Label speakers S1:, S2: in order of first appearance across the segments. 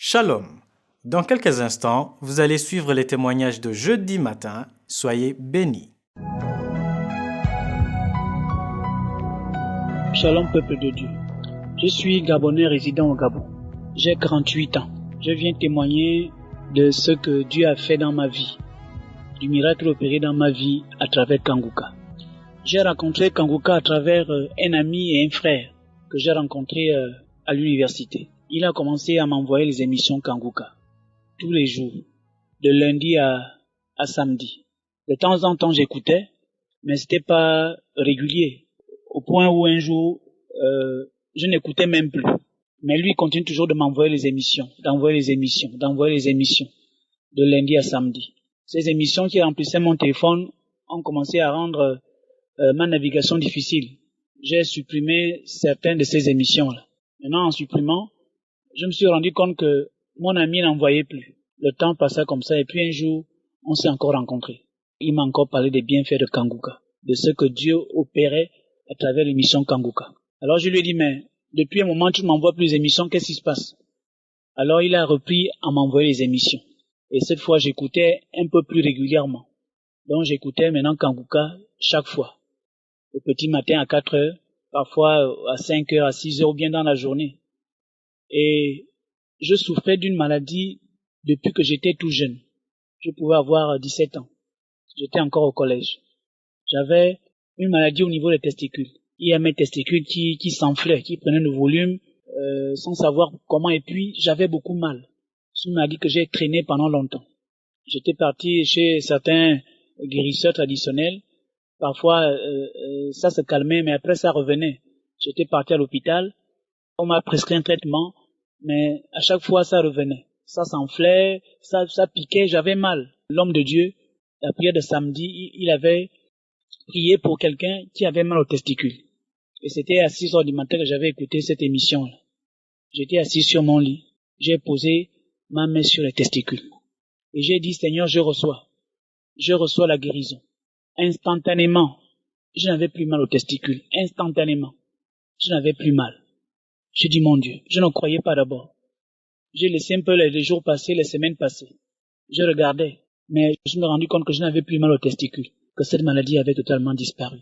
S1: Shalom. Dans quelques instants, vous allez suivre les témoignages de jeudi matin. Soyez bénis.
S2: Shalom peuple de Dieu. Je suis Gabonais résident au Gabon. J'ai 48 ans. Je viens témoigner de ce que Dieu a fait dans ma vie, du miracle opéré dans ma vie à travers Kanguka. J'ai rencontré Kanguka à travers un ami et un frère que j'ai rencontré à l'université. Il a commencé à m'envoyer les émissions Kanguka tous les jours, de lundi à samedi. De temps en temps j'écoutais, mais c'était pas régulier, au point où un jour je n'écoutais même plus. Mais lui continue toujours de m'envoyer les émissions, d'envoyer les émissions de lundi à samedi. Ces émissions qui remplissaient mon téléphone ont commencé à rendre ma navigation difficile. J'ai supprimé certaines de ces émissions-là. Maintenant, en supprimant, je me suis rendu compte que mon ami n'envoyait plus. Le temps passait comme ça et puis un jour, on s'est encore rencontrés. Il m'a encore parlé des bienfaits de Kanguka, de ce que Dieu opérait à travers l'émission Kanguka. Alors je lui ai dit, mais depuis un moment, tu ne m'envoies plus les émissions, qu'est-ce qui se passe? Alors il a repris à m'envoyer les émissions. Et cette fois, j'écoutais un peu plus régulièrement. Donc j'écoutais maintenant Kanguka chaque fois. Au petit matin à 4 heures, parfois à 5 heures, à 6 heures ou bien dans la journée. Et je souffrais d'une maladie depuis que j'étais tout jeune. Je pouvais avoir 17 ans. J'étais encore au collège. J'avais une maladie au niveau des testicules. Il y a mes testicules qui s'enflaient, qui prenaient le volume sans savoir comment. Et puis, j'avais beaucoup mal. C'est une maladie que j'ai traînée pendant longtemps. J'étais parti chez certains guérisseurs traditionnels. Parfois, ça se calmait, mais après, ça revenait. J'étais parti à l'hôpital. On m'a prescrit un traitement, mais à chaque fois, ça revenait. Ça s'enflait, ça piquait, j'avais mal. L'homme de Dieu, la prière de samedi, il avait prié pour quelqu'un qui avait mal aux testicules. Et c'était à 6 heures du matin que j'avais écouté cette émission-là. J'étais assis sur mon lit. J'ai posé ma main sur les testicules. Et j'ai dit, Seigneur, je reçois la guérison. Instantanément, je n'avais plus mal aux testicules. Instantanément, je n'avais plus mal. J'ai dit, mon Dieu, je ne croyais pas d'abord. J'ai laissé un peu les jours passer, les semaines passer. Je regardais, mais je me suis rendu compte que je n'avais plus mal aux testicules, que cette maladie avait totalement disparu.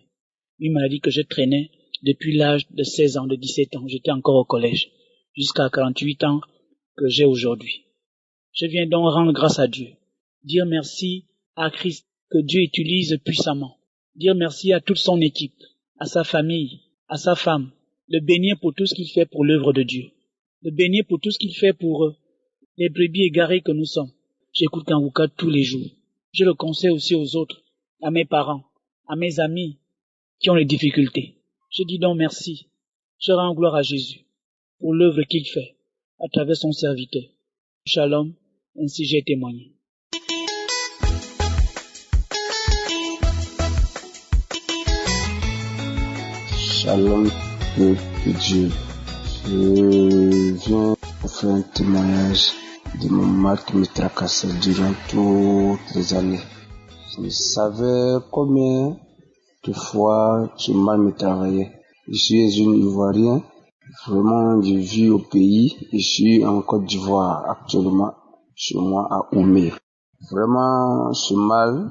S2: Une maladie que je traînais depuis l'âge de 16 ans, de 17 ans. J'étais encore au collège, jusqu'à 48 ans que j'ai aujourd'hui. Je viens donc rendre grâce à Dieu, dire merci à Christ que Dieu utilise puissamment, dire merci à toute son équipe, à sa famille, à sa femme, le bénir pour tout ce qu'il fait pour l'œuvre de Dieu, le bénir pour tout ce qu'il fait pour les brebis égarées que nous sommes. J'écoute Kanguka tous les jours. Je le conseille aussi aux autres, à mes parents, à mes amis qui ont les difficultés. Je dis donc merci. Je rends gloire à Jésus pour l'œuvre qu'il fait à travers son serviteur. Shalom, ainsi j'ai témoigné.
S3: Shalom, peuple de Dieu. Je viens pour faire un témoignage de mon mal qui me tracassait durant toutes les années. Je savais combien de fois ce mal me travaillait. Je suis un Ivoirien. Vraiment, je vis au pays. Je suis en Côte d'Ivoire actuellement, chez moi à Oumé. Vraiment, ce mal,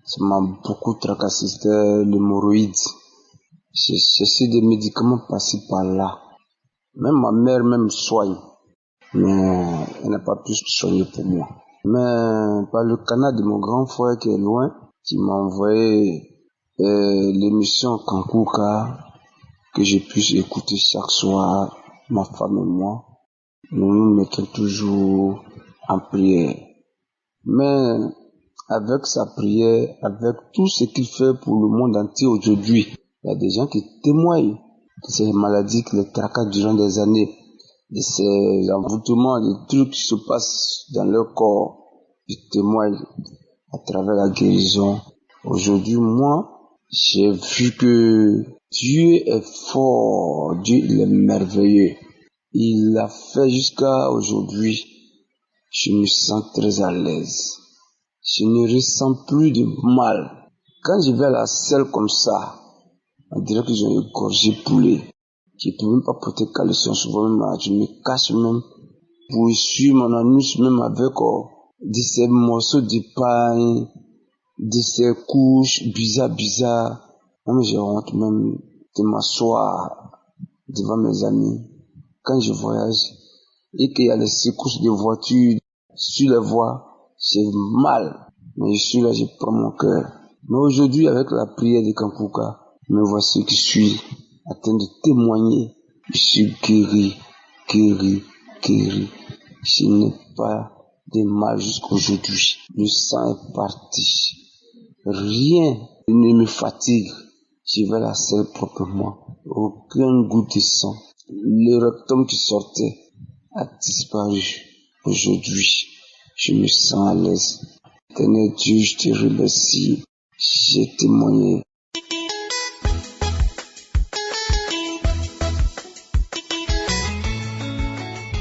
S3: ça m'a beaucoup tracassé. C'était l'hémorroïde. J'ai cherché des médicaments passés par là. Même ma mère me soigne. Mais elle n'a pas pu se soigner pour moi. Mais par le canal de mon grand frère qui est loin, qui m'a envoyé l'émission Kanguka, que je puisse écouter chaque soir, ma femme et moi. Nous nous mettons toujours en prière. Mais avec sa prière, avec tout ce qu'il fait pour le monde entier aujourd'hui, il y a des gens qui témoignent de ces maladies qui les tracassent durant des années, de ces envoûtements, des trucs qui se passent dans leur corps. Ils témoignent à travers la guérison. Aujourd'hui, moi, j'ai vu que Dieu est fort, Dieu il est merveilleux. Il l'a fait jusqu'à aujourd'hui. Je me sens très à l'aise. Je ne ressens plus de mal. Quand je vais à la selle comme ça, on dirait que j'ai une gorgée poulet. Je ne peux même pas porter caleçon, souvent même, je me cache même pour suivre mon anus même avec de ces morceaux de pain, de ces couches bizarres. Même j'ai honte même de m'asseoir devant mes amis quand je voyage et qu'il y a les secousses de voitures sur les voies, j'ai mal. Mais je suis là, je prends mon cœur. Mais aujourd'hui, avec la prière de Kankuka, me voici qui suis en train de témoigner. Je suis guéri. Je n'ai pas de mal jusqu'aujourd'hui. Le sang est parti. Rien ne me fatigue. Je vais la selle proprement. Aucun goût de sang. Le rectum qui sortait a disparu. Aujourd'hui, je me sens à l'aise. Éternel Dieu, je te remercie. J'ai témoigné.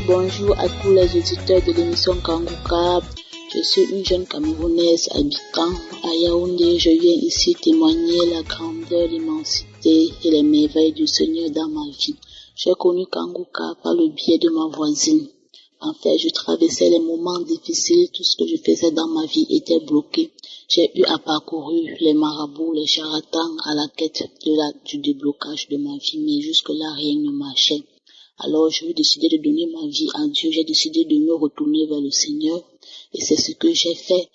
S4: Bonjour à tous les auditeurs de l'émission Kanguka. Je suis une jeune Camerounaise habitant à Yaoundé. Je viens ici témoigner la grandeur, l'immensité et les merveilles du Seigneur dans ma vie. J'ai connu Kanguka par le biais de ma voisine. En fait, je traversais les moments difficiles. Tout ce que je faisais dans ma vie était bloqué. J'ai eu à parcourir les marabouts, les charlatans à la quête du déblocage de ma vie, mais jusque-là, rien ne marchait. Alors, j'ai décidé de donner ma vie à Dieu. J'ai décidé de me retourner vers le Seigneur. Et c'est ce que j'ai fait.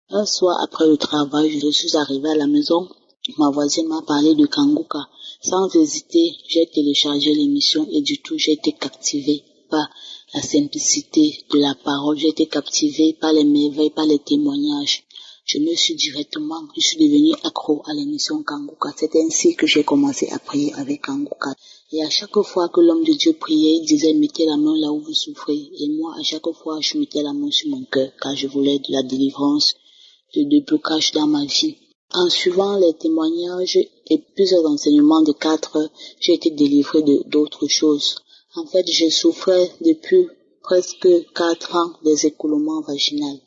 S4: Un soir, après le travail, je suis arrivée à la maison. Ma voisine m'a parlé de Kanguka. Sans hésiter, j'ai téléchargé l'émission et du tout, j'ai été captivée par la simplicité de la parole. J'ai été captivée par les merveilles, par les témoignages. Je suis devenue accro à l'émission Kanguka. C'est ainsi que j'ai commencé à prier avec Kanguka. Et à chaque fois que l'homme de Dieu priait, il disait, mettez la main là où vous souffrez. Et moi, à chaque fois, je mettais la main sur mon cœur, car je voulais de la délivrance, de déblocage dans ma vie. En suivant les témoignages et plusieurs enseignements de 4 heures, j'ai été délivrée d'autres choses. En fait, je souffrais depuis presque 4 ans des écoulements vaginaux.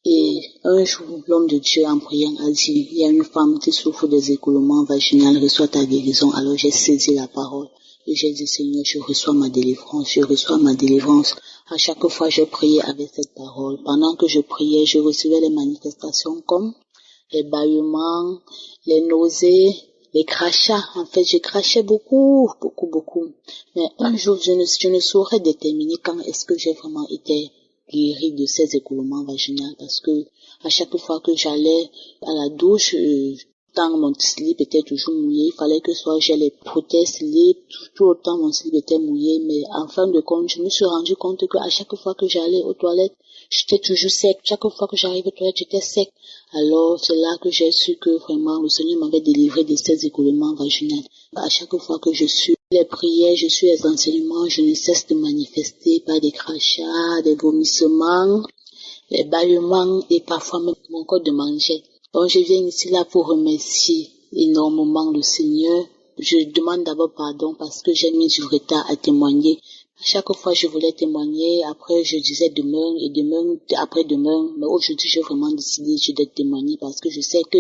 S4: Et un jour, l'homme de Dieu en priant a dit, il y a une femme qui souffre des écoulements vaginaux, reçoit ta guérison. Alors j'ai saisi la parole et j'ai dit, Seigneur, je reçois ma délivrance. À chaque fois, j'ai prié avec cette parole. Pendant que je priais, je recevais les manifestations comme les bâillements, les nausées, les crachats. En fait, je crachais beaucoup. Mais un jour, je ne saurais déterminer quand est-ce que j'ai vraiment été guérie de ces écoulements vaginaux, parce que à chaque fois que j'allais à la douche, tant mon slip était toujours mouillé, il fallait que soit j'ai les prothèses slip, tout le temps mon slip était mouillé, mais en fin de compte, je me suis rendu compte que à chaque fois que j'allais aux toilettes, j'étais toujours sec. Chaque fois que j'arrivais aux toilettes, j'étais sec. Alors, c'est là que j'ai su que vraiment le Seigneur m'avait délivré de ces écoulements vaginaux. À chaque fois que je suis les prières, je suis les enseignements, je ne cesse de manifester par des crachats, des vomissements, les bâillements et parfois même mon corps de manger. Donc, je viens ici là pour remercier énormément le Seigneur. Je demande d'abord pardon parce que j'ai mis du retard à témoigner. À chaque fois, je voulais témoigner. Après, je disais demain et demain, après demain. Mais aujourd'hui, j'ai vraiment décidé de témoigner parce que je sais que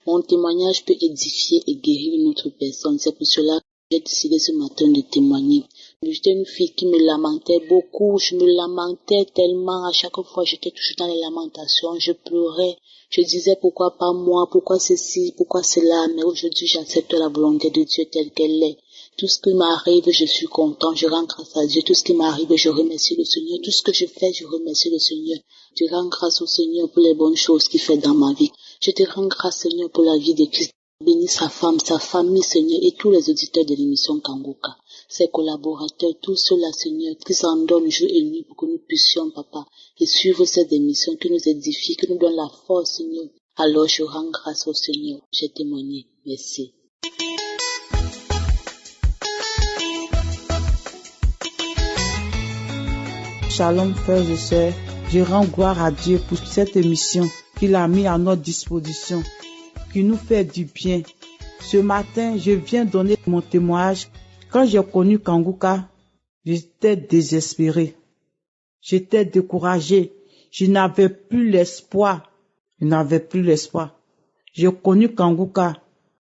S4: mon témoignage peut édifier et guérir une autre personne. C'est pour cela que j'ai décidé ce matin de témoigner. J'étais une fille qui me lamentait beaucoup. Je me lamentais tellement. À chaque fois, j'étais toujours dans les lamentations. Je pleurais. Je disais pourquoi pas moi, pourquoi ceci, pourquoi cela. Mais aujourd'hui, j'accepte la volonté de Dieu telle qu'elle est. Tout ce qui m'arrive, je suis content, je rends grâce à Dieu. Tout ce qui m'arrive, je remercie le Seigneur. Tout ce que je fais, je remercie le Seigneur. Je rends grâce au Seigneur pour les bonnes choses qu'il fait dans ma vie. Je te rends grâce, Seigneur, pour la vie de Christ. Bénis sa femme, sa famille, Seigneur, et tous les auditeurs de l'émission Kanguka. Ses collaborateurs, tous ceux-là, Seigneur, qui s'en donnent jour et nuit pour que nous puissions, Papa, et suivre ces émissions qui nous édifient, qui nous donnent la force, Seigneur. Alors, je rends grâce au Seigneur. J'ai témoigné. Merci.
S5: Shalom frères et sœurs, je rends gloire à Dieu pour cette émission qu'il a mis à notre disposition, qui nous fait du bien. Ce matin, je viens donner mon témoignage. Quand j'ai connu Kanguka, j'étais désespéré, j'étais découragé, je n'avais plus l'espoir. J'ai connu Kanguka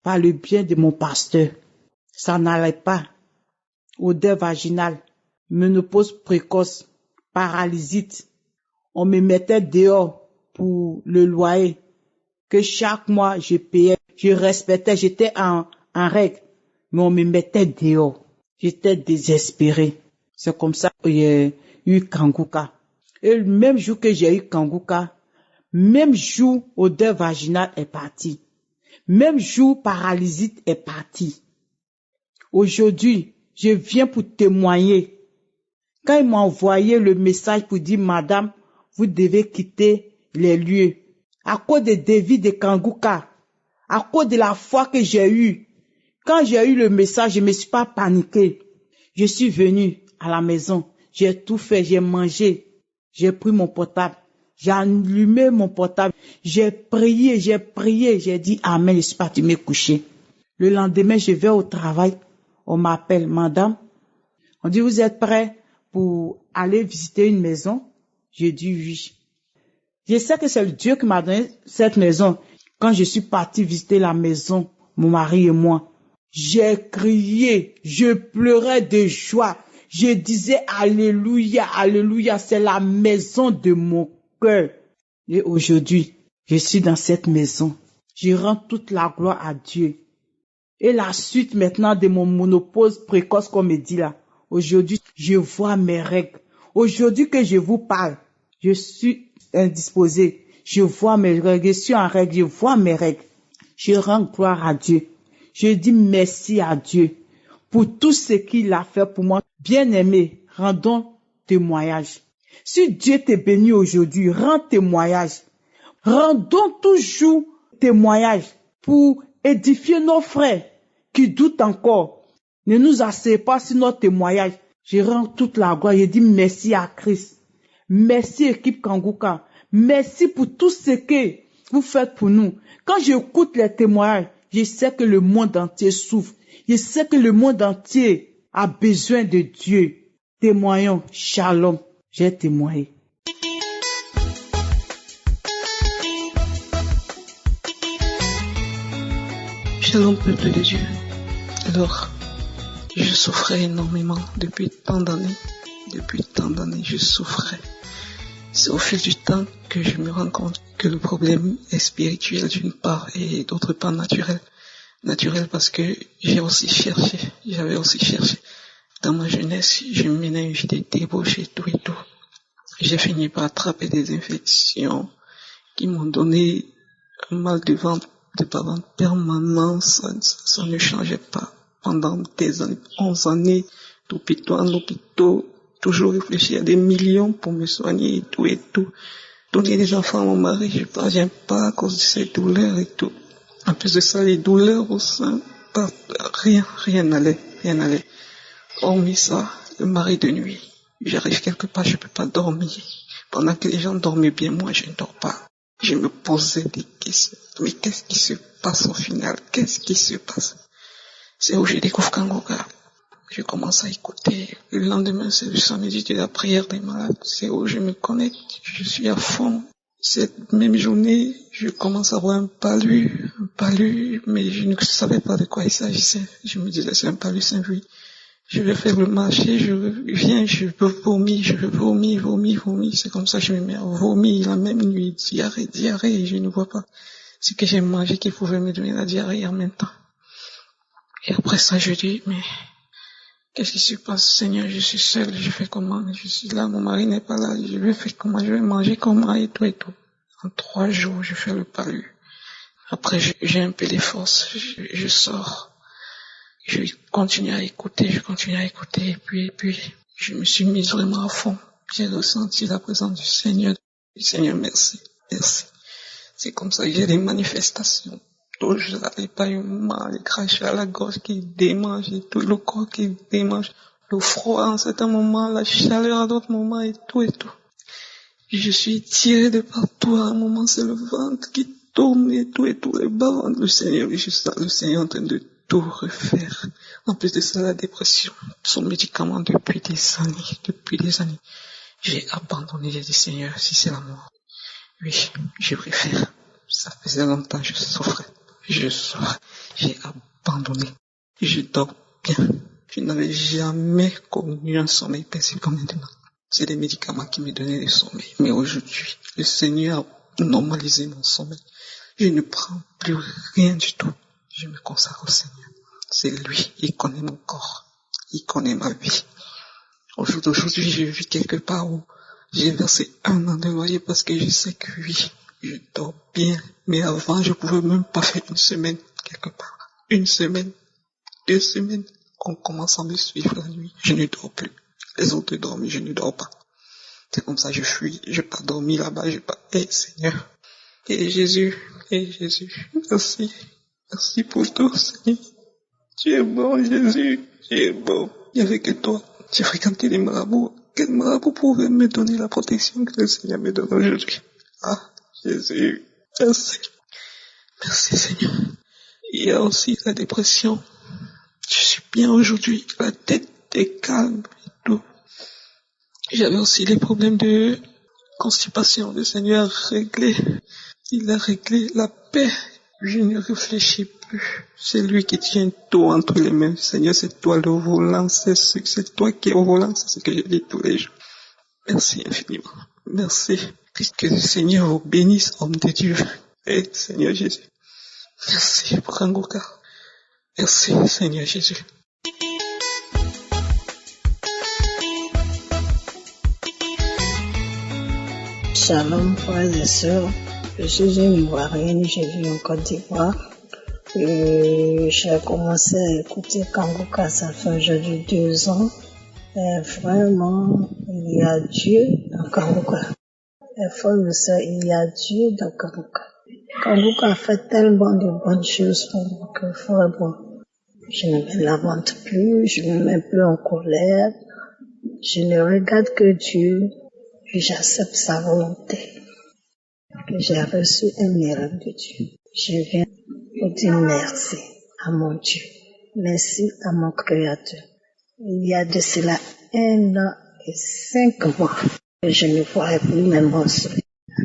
S5: par le bien de mon pasteur. Ça n'allait pas. Odeur vaginale, ménopause précoce, paralysite. On me mettait dehors pour le loyer que chaque mois je payais. Je respectais, j'étais en règle, mais on me mettait dehors. J'étais désespéré. C'est comme ça que j'ai eu Kanguka. Et le même jour que j'ai eu Kanguka, même jour, odeur vaginale est partie. Même jour, paralysite est partie. Aujourd'hui, je viens pour témoigner. Quand il m'a envoyé le message pour dire, Madame, vous devez quitter les lieux. À cause des défis de Kanguka, à cause de la foi que j'ai eue. Quand j'ai eu le message, je ne me suis pas paniqué. Je suis venu à la maison. J'ai tout fait, j'ai mangé. J'ai pris mon portable. J'ai allumé mon portable. J'ai prié. J'ai dit Amen, je suis parti me coucher. Le lendemain, je vais au travail. On m'appelle, Madame. On dit, vous êtes prêts pour aller visiter une maison? Je dis oui. Je sais que c'est le Dieu qui m'a donné cette maison. Quand je suis parti visiter la maison, mon mari et moi, j'ai crié, je pleurais de joie. Je disais Alléluia, Alléluia, c'est la maison de mon cœur. Et aujourd'hui, je suis dans cette maison. Je rends toute la gloire à Dieu. Et la suite maintenant de mon monopause précoce, comme me dit là. Aujourd'hui, je vois mes règles. Aujourd'hui que je vous parle, je suis indisposée. Je vois mes règles, je suis en règle, je vois mes règles. Je rends gloire à Dieu. Je dis merci à Dieu pour tout ce qu'il a fait pour moi. Bien-aimé, rendons témoignage. Si Dieu te bénit aujourd'hui, rends témoignage. Rendons toujours témoignage pour édifier nos frères qui doutent encore. Ne nous asseyez pas sur notre témoignage. Je rends toute la gloire. Je dis merci à Christ. Merci équipe Kanguka. Merci pour tout ce que vous faites pour nous. Quand j'écoute les témoignages, je sais que le monde entier souffre. Je sais que le monde entier a besoin de Dieu. Témoignons. Shalom. J'ai témoigné.
S6: Shalom, peuple de Dieu. Alors, je souffrais énormément depuis tant d'années. Depuis tant d'années, je souffrais. C'est au fil du temps que je me rends compte que le problème est spirituel d'une part et d'autre part naturel. Naturel parce que j'avais aussi cherché. Dans ma jeunesse, je menais une vie de débauche et tout. J'ai fini par attraper des infections qui m'ont donné un mal de ventre permanent. Ça ne changeait pas. Pendant des années, 11 années, d'hôpital en hôpital, toujours réfléchir à des millions pour me soigner et tout. Donner des enfants à mon mari, je ne parviens pas à cause de ces douleurs et tout. En plus de ça, les douleurs au sein, rien n'allait. Hormis ça, le mari de nuit. J'arrive quelque part, je ne peux pas dormir. Pendant que les gens dormaient bien, moi je ne dors pas. Je me posais des questions. Mais qu'est-ce qui se passe au final? Qu'est-ce qui se passe? C'est où je découvre Kanguka. Je commence à écouter. Le lendemain, c'est le samedi de la prière des malades. C'est où je me connecte. Je suis à fond. Cette même journée, je commence à avoir un palu, mais je ne savais pas de quoi il s'agissait. Je me disais, c'est un palu Saint-Louis. Je vais faire le marché, je viens, je veux vomir. C'est comme ça que je me mets à vomir la même nuit. Diarrhée, et je ne vois pas ce que j'ai mangé qui pouvait me donner la diarrhée en même temps. Et après ça, je dis, mais qu'est-ce qui se passe, Seigneur? Je suis seul, je fais comment? Je suis là, mon mari n'est pas là, je vais faire comment? Je vais manger comment? Et tout. En 3 jours, je fais le palu. Après, j'ai un peu les forces, je sors. Je continue à écouter, et puis, je me suis mise vraiment à fond. J'ai ressenti la présence du Seigneur. Seigneur, merci. C'est comme ça que j'ai des manifestations. Donc, je n'avais pas eu mal, les crachats à la gorge qui démange et tout, le corps qui démange, le froid en certains moments, la chaleur à d'autres moments et tout. Je suis tirée de partout, à un moment c'est le ventre qui tourne et tout, le bas-ventre. Le Seigneur est juste là, le Seigneur est en train de tout refaire. En plus de ça, la dépression, son médicament depuis des années. J'ai abandonné, j'ai dit Seigneur, si c'est la mort, oui, je préfère. Ça faisait longtemps, je souffrais. J'ai abandonné. Je dors bien. Je n'avais jamais connu un sommeil paisible comme maintenant. C'est les médicaments qui me donnaient le sommeil. Mais aujourd'hui, le Seigneur a normalisé mon sommeil. Je ne prends plus rien du tout. Je me consacre au Seigneur. C'est lui, il connaît mon corps. Il connaît ma vie. Aujourd'hui, je vis quelque part où j'ai versé 1 an de loyer parce que je sais que oui, je dors bien. Mais avant, je pouvais même pas faire 1 semaine quelque part. 1 semaine, 2 semaines. On commence à me suivre la nuit. Je ne dors plus. Les autres dorment, je ne dors pas. C'est comme ça, je fuis. Je n'ai pas dormi là-bas. Seigneur. Et Jésus. Merci. Merci pour tout, Seigneur. Tu es bon, Jésus. Tu es bon. Il n'y avait que toi. J'ai fréquenté les marabouts. Quel marabout pouvait me donner la protection que le Seigneur me donne aujourd'hui? Ah, Jésus. Merci. Merci, Seigneur. Il y a aussi la dépression. Je suis bien aujourd'hui. La tête est calme et tout. J'avais aussi les problèmes de constipation. Le Seigneur a réglé. Il a réglé la paix. Je ne réfléchis plus. C'est lui qui tient tout entre les mains. Seigneur, c'est toi le volant. C'est toi qui es au volant. C'est ce que je dis tous les jours. Merci infiniment. Merci. Que le Seigneur vous bénisse, homme de Dieu. Et Seigneur Jésus. Merci pour Kanguka. Merci, Seigneur Jésus.
S7: Shalom, frères et sœurs. Je suis une Ivoirienne, je vis en Côte d'Ivoire. J'ai commencé à écouter Kanguka, ça fait aujourd'hui 2 ans. Et vraiment, il y a Dieu dans Kanguka. Et frères et sœurs, il y a Dieu dans Kanguka. Kanguka a fait tellement de bonnes choses pour moi que vraiment, je ne me lamente plus, je ne me mets plus en colère. Je ne regarde que Dieu et j'accepte sa volonté. Que j'ai reçu un miracle de Dieu. Je viens pour dire merci à mon Dieu. Merci à mon Créateur. Il y a de cela 1 an et 5 mois que je ne voyais plus mes morceaux.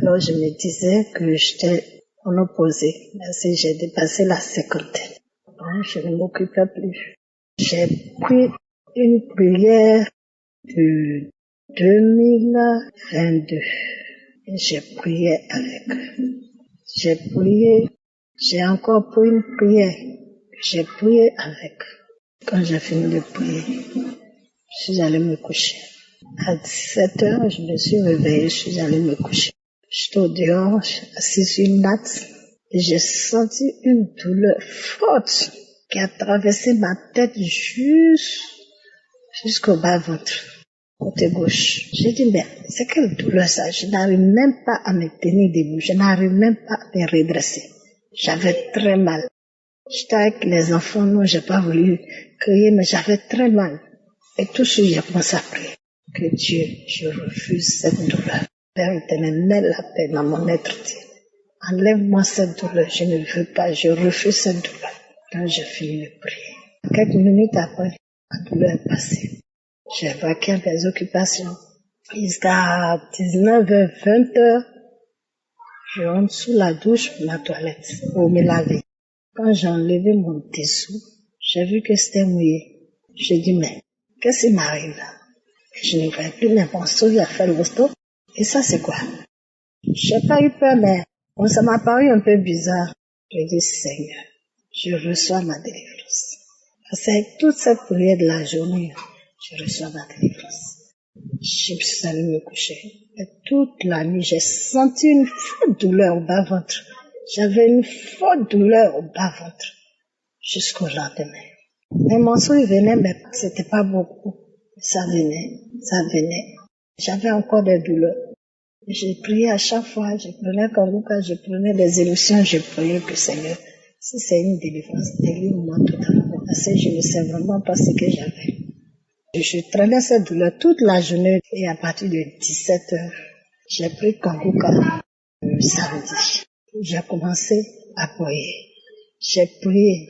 S7: Alors je me disais que j'étais en opposé. Merci, j'ai dépassé la 50aine. Donc, je ne m'occupais plus. J'ai pris une prière de 2022. Et j'ai prié avec eux. J'ai encore pris une prière. J'ai prié avec eux. Quand j'ai fini de prier, je suis allée me coucher. À 17h, je me suis réveillée, je suis allée me coucher. J'étais au dehors, assise sur une natte, et j'ai senti une douleur forte qui a traversé ma tête jusqu'au bas-ventre. Côté gauche. J'ai dit, mais c'est quelle douleur ça? Je n'arrive même pas à me tenir debout. Je n'arrive même pas à me redresser. J'avais très mal. J'étais avec les enfants, non, j'ai pas voulu crier, mais j'avais très mal. Et tout de suite, j'ai commencé à prier. Que Dieu, je refuse cette douleur. Père éternel, mets la paix dans mon être. Enlève-moi cette douleur. Je ne veux pas, je refuse cette douleur. Quand j'ai fini de prier. Quelques minutes après, la douleur est passée. J'ai vaqué mes occupations. Jusqu'à 19h, 20h, je rentre sous la douche pour ma toilette, pour me laver. Quand j'ai enlevé mon dessous, j'ai vu que c'était mouillé. J'ai dit, mais qu'est-ce qui m'arrive là? Je ne voyais plus mes morceaux, il a fait le stop. Et ça, c'est quoi? J'ai pas eu peur, mais ça m'a paru un peu bizarre. J'ai dit, Seigneur, je reçois ma délivrance. Parce qu'avec toute cette prière de la journée, je reçois ma délivrance. Je suis allée me coucher. Et toute la nuit, j'ai senti une forte douleur au bas-ventre. J'avais une forte douleur au bas-ventre. Jusqu'au lendemain. Les morceaux, ils venaient, mais c'était pas beaucoup. Ça venait. J'avais encore des douleurs. J'ai prié à chaque fois, je prenais Kanguka, je prenais des émissions, je priais que Seigneur, si c'est une délivrance, délivre-moi totalement. Parce que je ne sais vraiment pas ce que j'avais. Je traînais cette douleur toute la journée et à partir de 17h, j'ai pris Kanguka le samedi. J'ai commencé à prier. J'ai prié,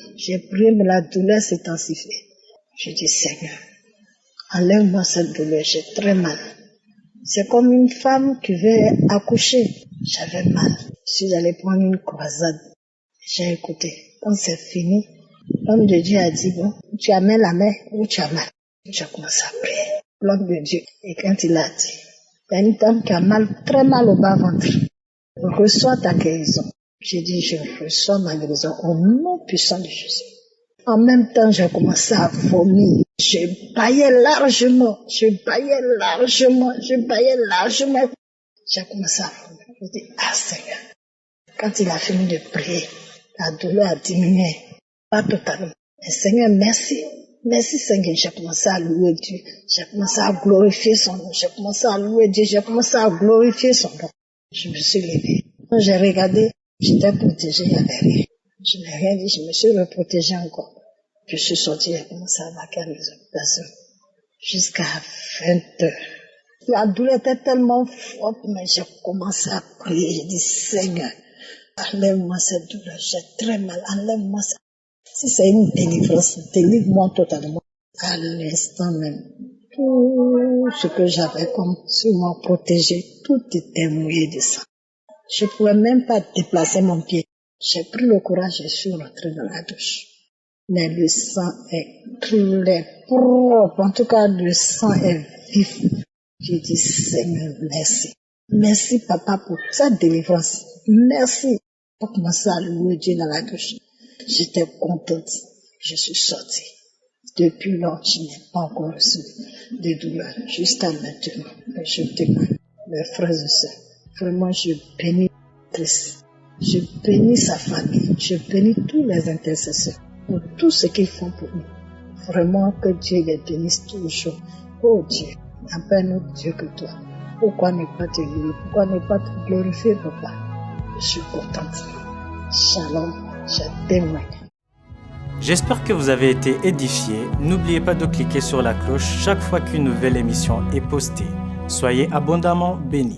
S7: mais la douleur s'est intensifiée. Je dis, Seigneur, enlève-moi cette douleur, j'ai très mal. C'est comme une femme qui veut accoucher. J'avais mal. Je suis allée prendre une croisade. J'ai écouté. Quand c'est fini, l'homme de Dieu a dit, bon, tu as mis la main ou tu as mal. J'ai commencé à prier. L'homme de Dieu. Et quand il a dit, il y a une dame qui a très mal au bas-ventre. Reçois ta guérison. J'ai dit, je reçois ma guérison au nom puissant de Jésus. En même temps, j'ai commencé à vomir. Je baillais largement. J'ai commencé à vomir. J'ai dit, ah Seigneur. Quand il a fini de prier, la douleur a diminué. Pas totalement. Mais Seigneur, merci. Merci Seigneur. J'ai commencé à louer Dieu. J'ai commencé à glorifier son nom. J'ai commencé à louer Dieu. J'ai commencé à glorifier son nom. Je me suis levée. Quand j'ai regardé, j'étais protégée, il n'y avait rien. Je n'ai rien dit, je me suis reprotégée encore. Je suis sortie, j'ai commencé à marquer les opérations jusqu'à 20 heures. La douleur était tellement forte, mais j'ai commencé à prier. J'ai dit, Seigneur, enlève-moi cette douleur, j'ai très mal, enlève-moi ça. Si c'est une délivrance, délivre-moi totalement. À l'instant même, tout ce que j'avais comme sur moi protégé, tout était mouillé de sang. Je ne pouvais même pas déplacer mon pied. J'ai pris le courage et je suis rentrée dans la douche. Mais le sang est clair, propre. En tout cas, le sang est vif. J'ai dit, Seigneur, merci. Merci, Papa, pour ta délivrance. Merci. J'ai commencé à louer Dieu dans la douche. J'étais contente. Je suis sortie. Depuis lors, je n'ai pas encore reçu de douleur. Jusqu'à maintenant, je témoigne, mes frères et sœurs. Vraiment, je bénis Christ. Je bénis sa famille. Je bénis tous les intercesseurs pour tout ce qu'ils font pour nous. Vraiment que Dieu les bénisse toujours. Oh Dieu, un autre Dieu que toi. Pourquoi ne pas te louer? Pourquoi ne pas te glorifier, Papa? Je suis contente. Shalom, je témoigne.
S1: J'espère que vous avez été édifiés. N'oubliez pas de cliquer sur la cloche chaque fois qu'une nouvelle émission est postée. Soyez abondamment bénis.